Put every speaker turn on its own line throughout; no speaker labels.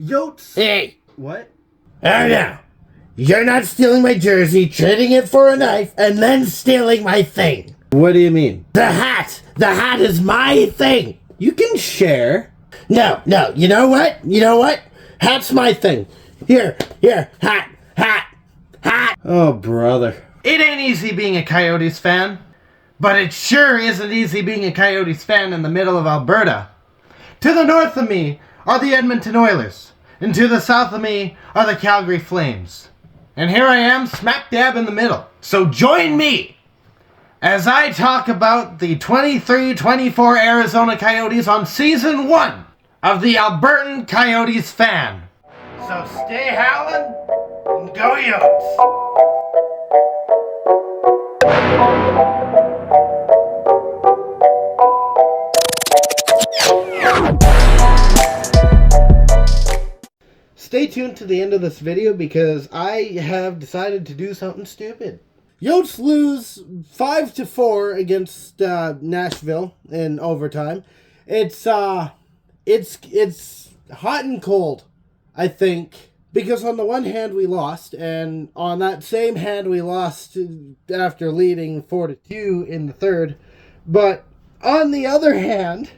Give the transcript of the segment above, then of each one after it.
Yotes.
Hey!
What?
Oh no! You're not stealing my jersey, trading it for a knife, and then stealing my thing!
What do you mean?
The hat! The hat is my thing!
You can share.
No, you know what? Hat's my thing. Here, hat!
Oh, brother.
It ain't easy being a Coyotes fan, but it sure isn't easy being a Coyotes fan in the middle of Alberta. To the north of me are the Edmonton Oilers, and to the south of me are the Calgary Flames. And here I am, smack dab in the middle. So join me as I talk about the 23-24 Arizona Coyotes on Season 1 of the Albertan Coyotes Fan. So stay howling and go Yotes!
Stay tuned to the end of this video because I have decided to do something stupid. Yotes lose 5-4 against Nashville in overtime. It's hot and cold, I think, because on the one hand we lost, and on that same hand we lost after leading 4-2 in the third. But on the other hand,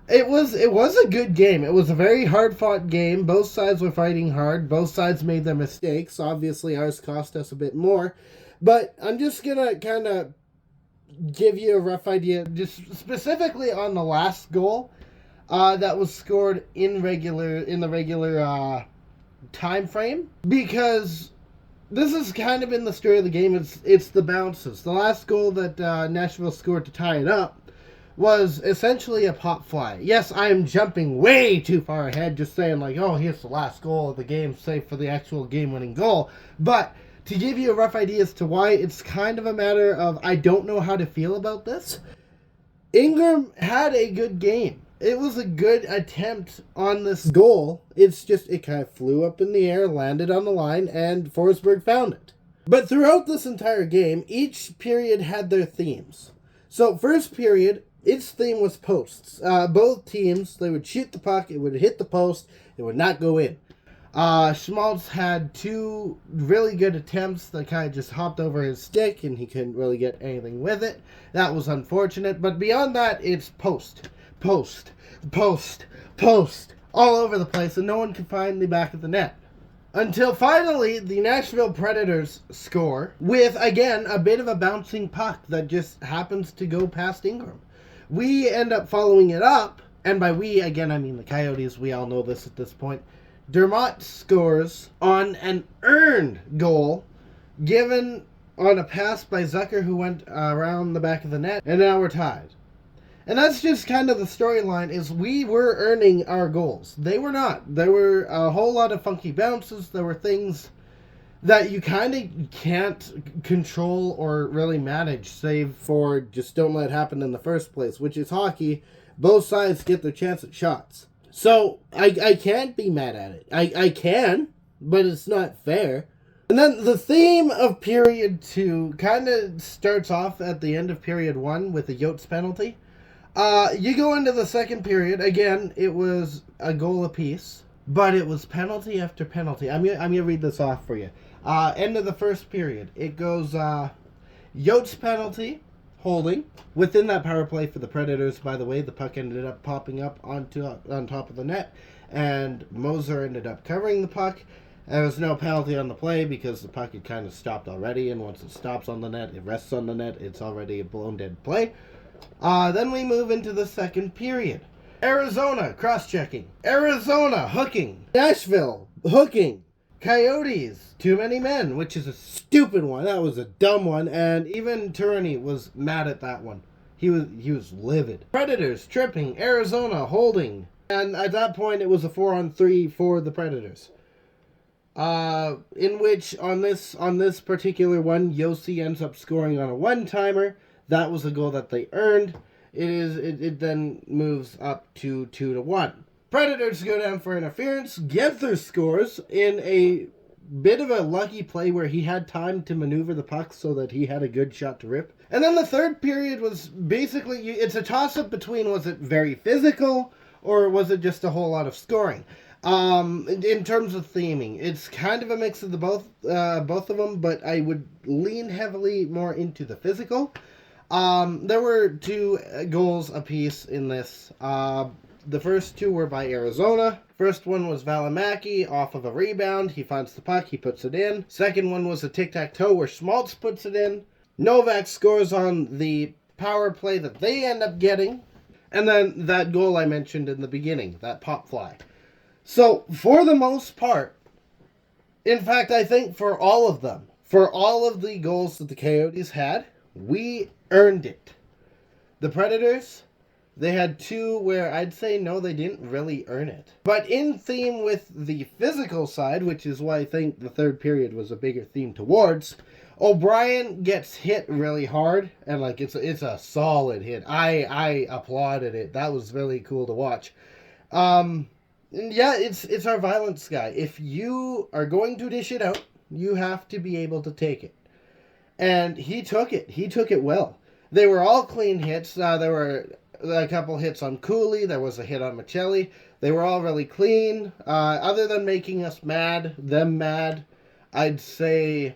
it was a good game. It was a very hard-fought game. Both sides were fighting hard. Both sides made their mistakes. Obviously, ours cost us a bit more. But I'm just going to kind of give you a rough idea, just specifically on the last goal that was scored in the regular time frame. Because this has kind of been the story of the game. It's the bounces. The last goal that Nashville scored to tie it up was essentially a pop fly. Yes, I am jumping way too far ahead, just saying like, oh, here's the last goal of the game, save for the actual game-winning goal. But to give you a rough idea as to why it's kind of a matter of I don't know how to feel about this, Ingram had a good game. It was a good attempt on this goal. It's just it kind of flew up in the air, landed on the line, and Forsberg found it. But throughout this entire game, each period had their themes. So first period, its theme was posts. Both teams, they would shoot the puck, it would hit the post, it would not go in. Schmaltz had two really good attempts that kind of just hopped over his stick and he couldn't really get anything with it. That was unfortunate, but beyond that, it's post, all over the place, and no one could find the back of the net. Until finally, the Nashville Predators score with, again, a bit of a bouncing puck that just happens to go past Ingram. We end up following it up, and by we, again, I mean the Coyotes. We all know this at this point. Dermott scores on an earned goal given on a pass by Zucker who went around the back of the net, and now we're tied. And that's just kind of the storyline, is we were earning our goals. They were not. There were a whole lot of funky bounces. There were things that you kind of can't control or really manage, save for just don't let it happen in the first place, which is hockey. Both sides get their chance at shots. So I can't be mad at it. I can, but it's not fair. And then the theme of period 2 kind of starts off at the end of period 1 with a Yotes penalty. You go into the second period. Again, it was a goal apiece, but it was penalty after penalty. I'm gonna read this off for you. End of the first period. It goes Yotes penalty, holding. Within that power play for the Predators, by the way, the puck ended up popping up on top of the net, and Moser ended up covering the puck. There was no penalty on the play because the puck had kind of stopped already, and once it stops on the net, it rests on the net. It's already a blown dead play. Then we move into the second period. Arizona cross-checking. Arizona hooking. Nashville hooking. Coyotes, too many men, which is a stupid one. That was a dumb one, and even Tourney was mad at that one. He was livid. Predators tripping. Arizona holding. And at that point, it was a 4-on-3 for the Predators. In which, on this particular one, Yossi ends up scoring on a one-timer. That was a goal that they earned. It then moves up to 2-1. Predators go down for interference. Genther scores in a bit of a lucky play where he had time to maneuver the puck so that he had a good shot to rip. And then the third period was basically, it's a toss-up between was it very physical or was it just a whole lot of scoring. In terms of theming, it's kind of a mix of the both of them, but I would lean heavily more into the physical. There were 2 goals apiece in this. The first 2 were by Arizona. First one was Valimaki off of a rebound. He finds the puck, he puts it in. Second one was a tic-tac-toe where Schmaltz puts it in. Novak scores on the power play that they end up getting. And then that goal I mentioned in the beginning, that pop fly. So, for the most part, in fact, I think for all of them, for all of the goals that the Coyotes had, we earned it. The Predators, they had 2 where I'd say no, they didn't really earn it. But in theme with the physical side, which is why I think the third period was a bigger theme towards, O'Brien gets hit really hard, and like it's a solid hit. I applauded it. That was really cool to watch. Yeah, it's our violence guy. If you are going to dish it out, you have to be able to take it. And he took it. He took it well. They were all clean hits. There were a couple hits on Cooley. There was a hit on Michelli. They were all really clean. Other than making us mad, them mad, I'd say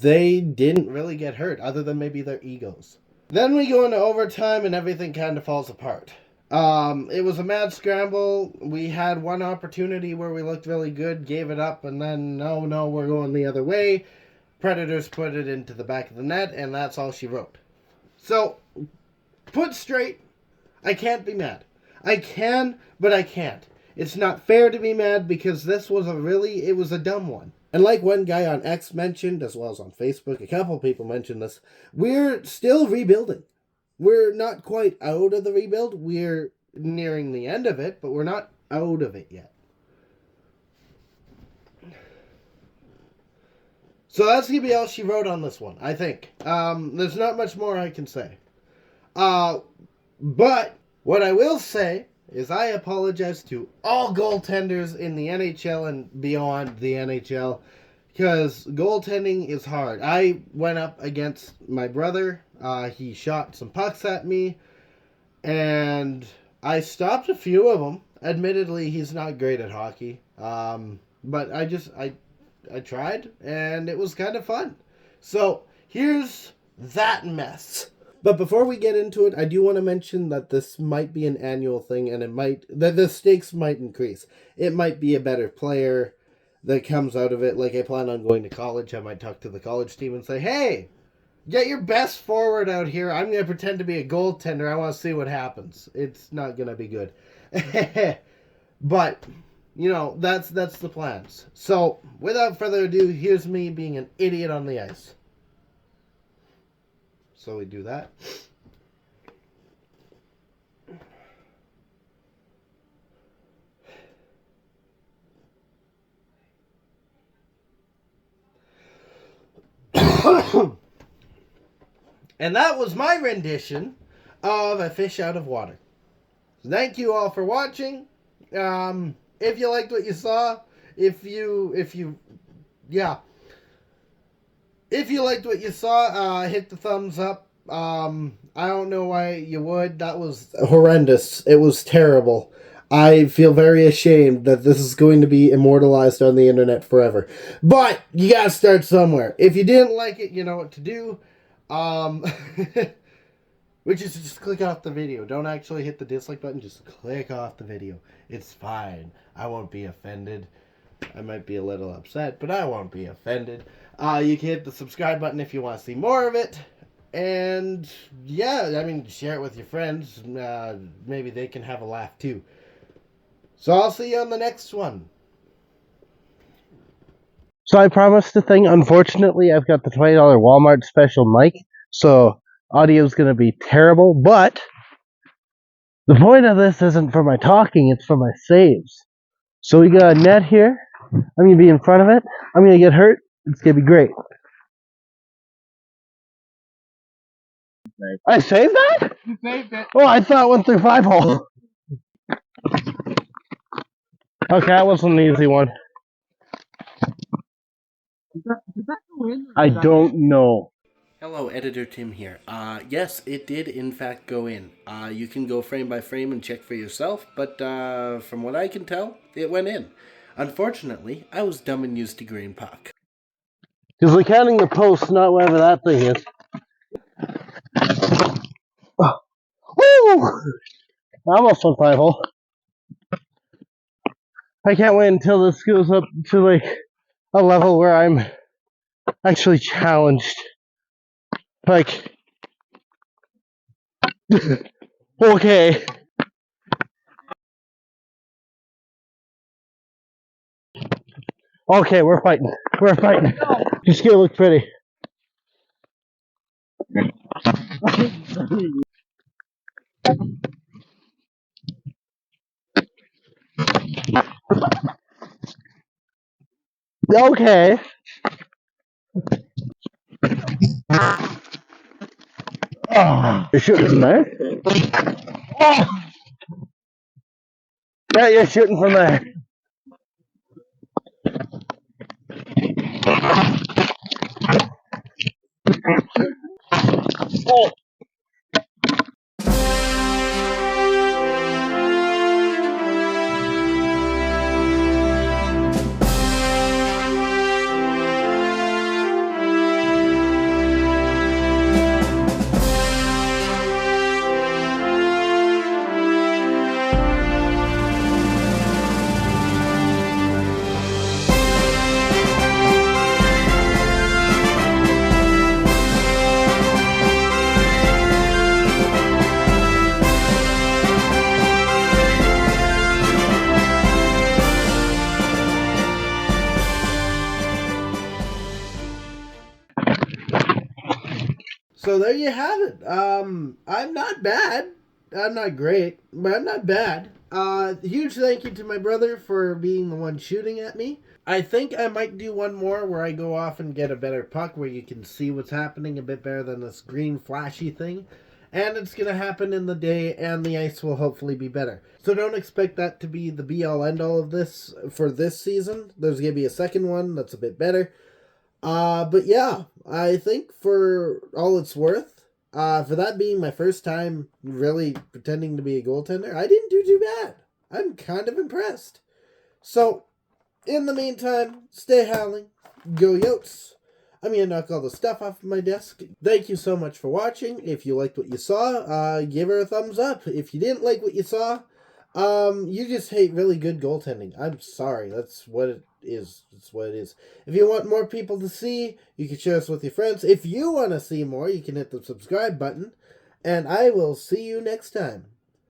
they didn't really get hurt, other than maybe their egos. Then we go into overtime and everything kind of falls apart. It was a mad scramble. We had one opportunity where we looked really good, gave it up, and then, no, we're going the other way. Predators put it into the back of the net, and that's all she wrote. So, put straight, I can't be mad. I can, but I can't. It's not fair to be mad because this was it was a dumb one. And like one guy on X mentioned, as well as on Facebook, a couple people mentioned this, we're still rebuilding. We're not quite out of the rebuild. We're nearing the end of it, but we're not out of it yet. So that's going to be all she wrote on this one, I think. There's not much more I can say. But what I will say is I apologize to all goaltenders in the NHL and beyond the NHL, because goaltending is hard. I went up against my brother. He shot some pucks at me, and I stopped a few of them. Admittedly, he's not great at hockey, but I tried, and it was kind of fun. So here's that mess. But before we get into it, I do want to mention that this might be an annual thing, and that the stakes might increase. It might be a better player that comes out of it. Like, I plan on going to college. I might talk to the college team and say, hey, get your best forward out here. I'm going to pretend to be a goaltender. I want to see what happens. It's not going to be good. But, that's the plans. So, without further ado, here's me being an idiot on the ice. So we do that. And that was my rendition of A Fish Out of Water. Thank you all for watching. If you liked what you saw, if you liked what you saw, hit the thumbs up. I don't know why you would. That was horrendous. It was terrible. I feel very ashamed that this is going to be immortalized on the internet forever. But you gotta start somewhere. If you didn't like it, you know what to do. Which is just click off the video. Don't actually hit the dislike button. Just click off the video. It's fine. I won't be offended. I might be a little upset, but I won't be offended. You can hit the subscribe button if you want to see more of it. And, share it with your friends. Maybe they can have a laugh, too. So I'll see you on the next one. So I promised the thing. Unfortunately, I've got the $20 Walmart special mic. So audio's going to be terrible. But the point of this isn't for my talking. It's for my saves. So we got a net here. I'm going to be in front of it. I'm going to get hurt. It's going to be great. I saved that?
You saved it.
Oh, I thought it went through 5-hole. Okay, that wasn't an easy one.
Did that go in?
I don't know. Hello, Editor Tim here. Yes, it did in fact go in. You can go frame by frame and check for yourself, but from what I can tell, it went in. Unfortunately, I was dumb and used the green puck.
Because we're counting the posts, not whatever that thing is. Oh. Woo! I almost went 5-hole. I can't wait until this goes up to like a level where I'm actually challenged. Like, okay. Okay, we're fighting. We're fighting. Just gonna look pretty. Okay. Oh, you're shooting from there? Oh. Yeah, you're shooting from there. Oh.
So there you have it. I'm not bad. I'm not great, but I'm not bad. Huge thank you to my brother for being the one shooting at me. I think I might do one more where I go off and get a better puck where you can see what's happening a bit better than this green flashy thing. And it's going to happen in the day, and the ice will hopefully be better. So don't expect that to be the be-all, end-all of this for this season. There's going to be a second one that's a bit better. But yeah, I think for all it's worth, for that being my first time really pretending to be a goaltender, I didn't do too bad. I'm kind of impressed. So, in the meantime, stay howling. Go Yotes. I'm going to knock all the stuff off my desk. Thank you so much for watching. If you liked what you saw, give her a thumbs up. If you didn't like what you saw, you just hate really good goaltending. I'm sorry. That's what it is. That's what it is. If you want more people to see, you can share this with your friends. If you want to see more, you can hit the subscribe button. And I will see you next time.